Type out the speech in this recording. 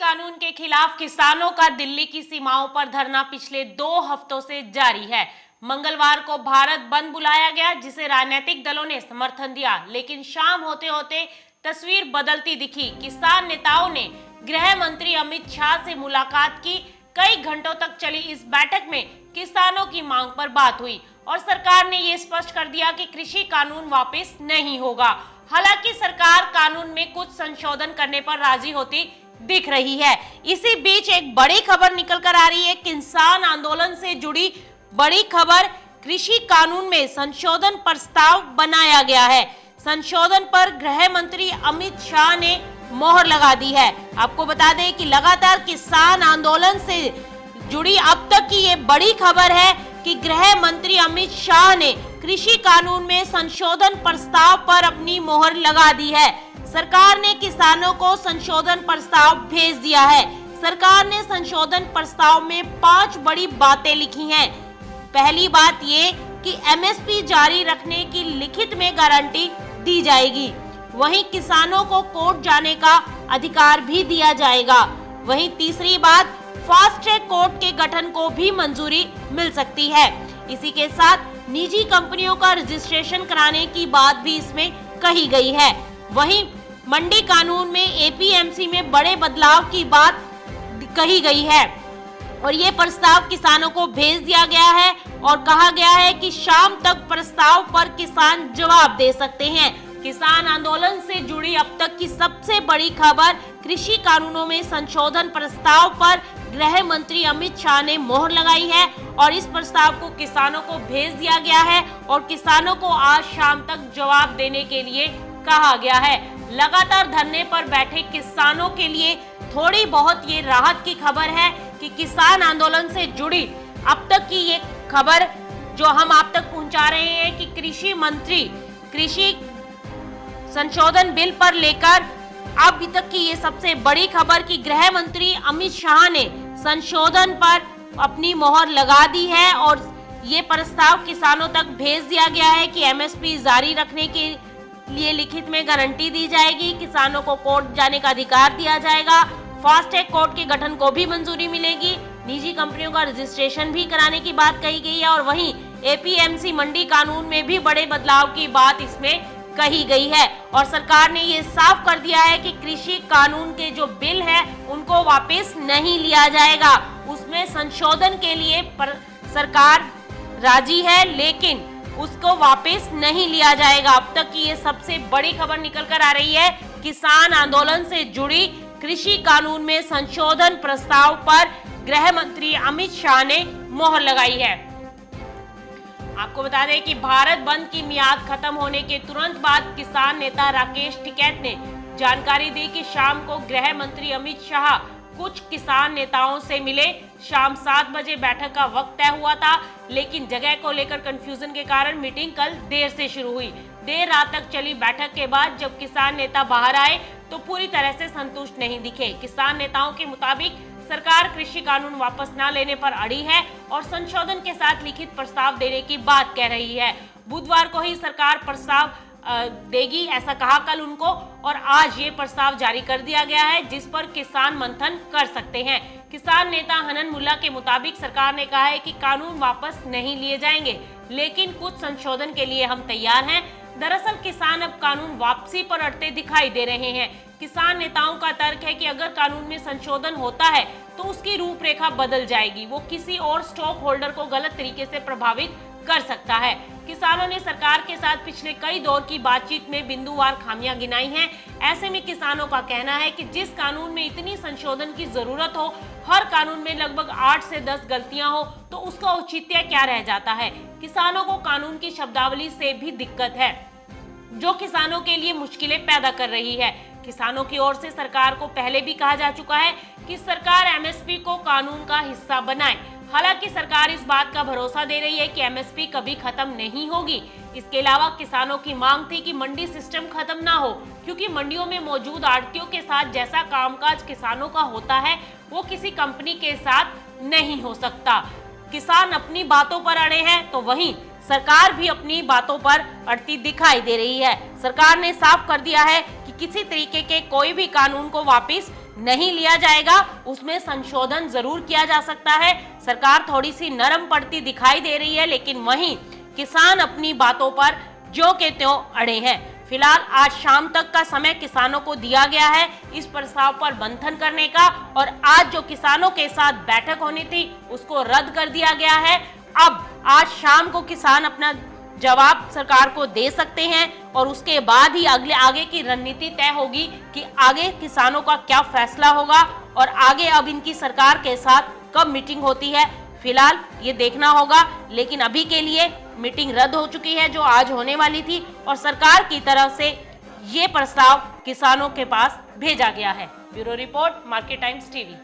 कानून के खिलाफ किसानों का दिल्ली की सीमाओं पर धरना पिछले 2 हफ्तों से जारी है। मंगलवार को भारत बंद बुलाया गया, जिसे राजनीतिक दलों ने समर्थन दिया, लेकिन शाम होते होते तस्वीर बदलती दिखी। किसान नेताओं ने गृह मंत्री अमित शाह से मुलाकात की। कई घंटों तक चली इस बैठक में किसानों की मांग पर बात हुई और सरकार ने ये स्पष्ट कर दिया कि कृषि कानून वापस नहीं होगा। हालांकि सरकार कानून में कुछ संशोधन करने पर राजी होती दिख रही है। इसी बीच एक बड़ी खबर निकल कर आ रही है। किसान आंदोलन से जुड़ी बड़ी खबर, कृषि कानून में संशोधन प्रस्ताव बनाया गया है। संशोधन पर गृह मंत्री अमित शाह ने मोहर लगा दी है। आपको बता दें कि लगातार किसान आंदोलन से जुड़ी अब तक की ये बड़ी खबर है कि गृह मंत्री अमित शाह ने कृषि कानून में संशोधन प्रस्ताव पर अपनी मोहर लगा दी है। सरकार ने किसानों को संशोधन प्रस्ताव भेज दिया है। सरकार ने संशोधन प्रस्ताव में 5 बड़ी बातें लिखी हैं। पहली बात ये कि एमएसपी जारी रखने की लिखित में गारंटी दी जाएगी। वहीं किसानों को कोर्ट जाने का अधिकार भी दिया जाएगा। वहीं तीसरी बात, फास्ट ट्रैक कोर्ट के गठन को भी मंजूरी मिल सकती है। इसी के साथ निजी कंपनियों का रजिस्ट्रेशन कराने की बात भी इसमें कही गई है। वहीं मंडी कानून में एपीएमसी में बड़े बदलाव की बात कही गई है और ये प्रस्ताव किसानों को भेज दिया गया है और कहा गया है कि शाम तक प्रस्ताव पर किसान जवाब दे सकते हैं। किसान आंदोलन से जुड़ी अब तक की सबसे बड़ी खबर, कृषि कानूनों में संशोधन प्रस्ताव पर गृह मंत्री अमित शाह ने मोहर लगाई है और इस प्रस्ताव को किसानों को भेज दिया गया है और किसानों को आज शाम तक जवाब देने के लिए कहा गया है। लगातार धरने पर बैठे किसानों के लिए थोड़ी बहुत ये राहत की खबर है कि किसान आंदोलन से जुड़ी अब तक की ये खबर जो हम आप तक पहुंचा रहे हैं कि कृषि मंत्री कृषि संशोधन बिल पर लेकर अभी तक की ये सबसे बड़ी खबर कि गृह मंत्री अमित शाह ने संशोधन पर अपनी मोहर लगा दी है और ये प्रस्ताव किसानों तक भेज दिया गया है कि एमएसपी जारी रखने के लिए लिखित में गारंटी दी जाएगी, किसानों को कोर्ट जाने का अधिकार दिया जाएगा, फास्ट ट्रैक कोर्ट के गठन को भी मंजूरी मिलेगी, निजी कंपनियों का रजिस्ट्रेशन भी कराने की बात कही गई है और वहीं एपीएमसी मंडी कानून में भी बड़े बदलाव की बात इसमें कही गई है। और सरकार ने ये साफ कर दिया है कि कृषि कानून के जो बिल है उनको वापस नहीं लिया जाएगा। उसमें संशोधन के लिए सरकार राजी है, लेकिन उसको वापस नहीं लिया जाएगा। अब तक की ये सबसे बड़ी खबर निकल कर आ रही है। किसान आंदोलन से जुड़ी कृषि कानून में संशोधन प्रस्ताव पर गृह मंत्री अमित शाह ने मोहर लगाई है। आपको बता दें कि भारत बंद की मियाद खत्म होने के तुरंत बाद किसान नेता राकेश टिकैत ने जानकारी दी कि शाम को गृह मंत्री अमित शाह कुछ किसान नेताओं से मिले। शाम 7 बजे बैठक का वक्त तय हुआ था, लेकिन जगह को लेकर कंफ्यूजन के कारण मीटिंग कल देर से शुरू हुई। देर रात तक चली बैठक के बाद जब किसान नेता बाहर आए तो पूरी तरह से संतुष्ट नहीं दिखे। किसान नेताओं के मुताबिक सरकार कृषि कानून वापस न लेने पर अड़ी है और संशोधन के साथ लिखित प्रस्ताव देने की बात कह रही है। बुधवार को ही सरकार प्रस्ताव देगी, ऐसा कहा कल उनको, और आज ये प्रस्ताव जारी कर दिया गया है जिस पर किसान मंथन कर सकते हैं। किसान नेता हनन मुल्ला के मुताबिक सरकार ने कहा है कि कानून वापस नहीं लिए जाएंगे, लेकिन कुछ संशोधन के लिए हम तैयार हैं। दरअसल किसान अब कानून वापसी पर अड़ते दिखाई दे रहे हैं। किसान नेताओं का तर्क है कि अगर कानून में संशोधन होता है तो उसकी रूपरेखा बदल जाएगी, वो किसी और स्टॉक होल्डर को गलत तरीके से प्रभावित कर सकता है। किसानों ने सरकार के साथ पिछले कई दौर की बातचीत में बिंदुवार खामियां गिनाई हैं। ऐसे में किसानों का कहना है कि जिस कानून में इतनी संशोधन की जरूरत हो, हर कानून में लगभग 8 से 10 गलतियां हो तो उसका औचित्य क्या रह जाता है। किसानों को कानून की शब्दावली से भी दिक्कत है, जो किसानों के लिए मुश्किलें पैदा कर रही है। किसानों की ओर से सरकार को पहले भी कहा जा चुका है कि सरकार एमएसपी को कानून का हिस्सा बनाए। हालांकि सरकार इस बात का भरोसा दे रही है कि एमएसपी कभी खत्म नहीं होगी। इसके अलावा किसानों की मांग थी कि मंडी सिस्टम खत्म ना हो, क्योंकि मंडियों में मौजूद आढ़तियों के साथ जैसा कामकाज किसानों का होता है वो किसी कंपनी के साथ नहीं हो सकता। किसान अपनी बातों पर अड़े हैं तो वहीं सरकार भी अपनी बातों पर अड़ती दिखाई दे रही है। सरकार ने साफ कर दिया है कि किसी तरीके के कोई भी कानून को वापस नहीं लिया जाएगा उसमें संशोधन जरूर किया जा सकता है। सरकार थोड़ी सी नरम पड़ती दिखाई दे रही है, लेकिन वहीं किसान अपनी बातों पर ज्यों के त्यों अड़े हैं। फिलहाल आज शाम तक का समय किसानों को दिया गया है इस प्रस्ताव पर मंथन करने का, और आज जो किसानों के साथ बैठक होनी थी उसको रद्द कर दिया गया है। अब आज शाम को किसान अपना जवाब सरकार को दे सकते हैं और उसके बाद ही आगे की रणनीति तय होगी कि आगे किसानों का क्या फैसला होगा और आगे अब इनकी सरकार के साथ कब मीटिंग होती है, फिलहाल ये देखना होगा। लेकिन अभी के लिए मीटिंग रद्द हो चुकी है जो आज होने वाली थी, और सरकार की तरफ से ये प्रस्ताव किसानों के पास भेजा गया है। Bureau report, market times TV.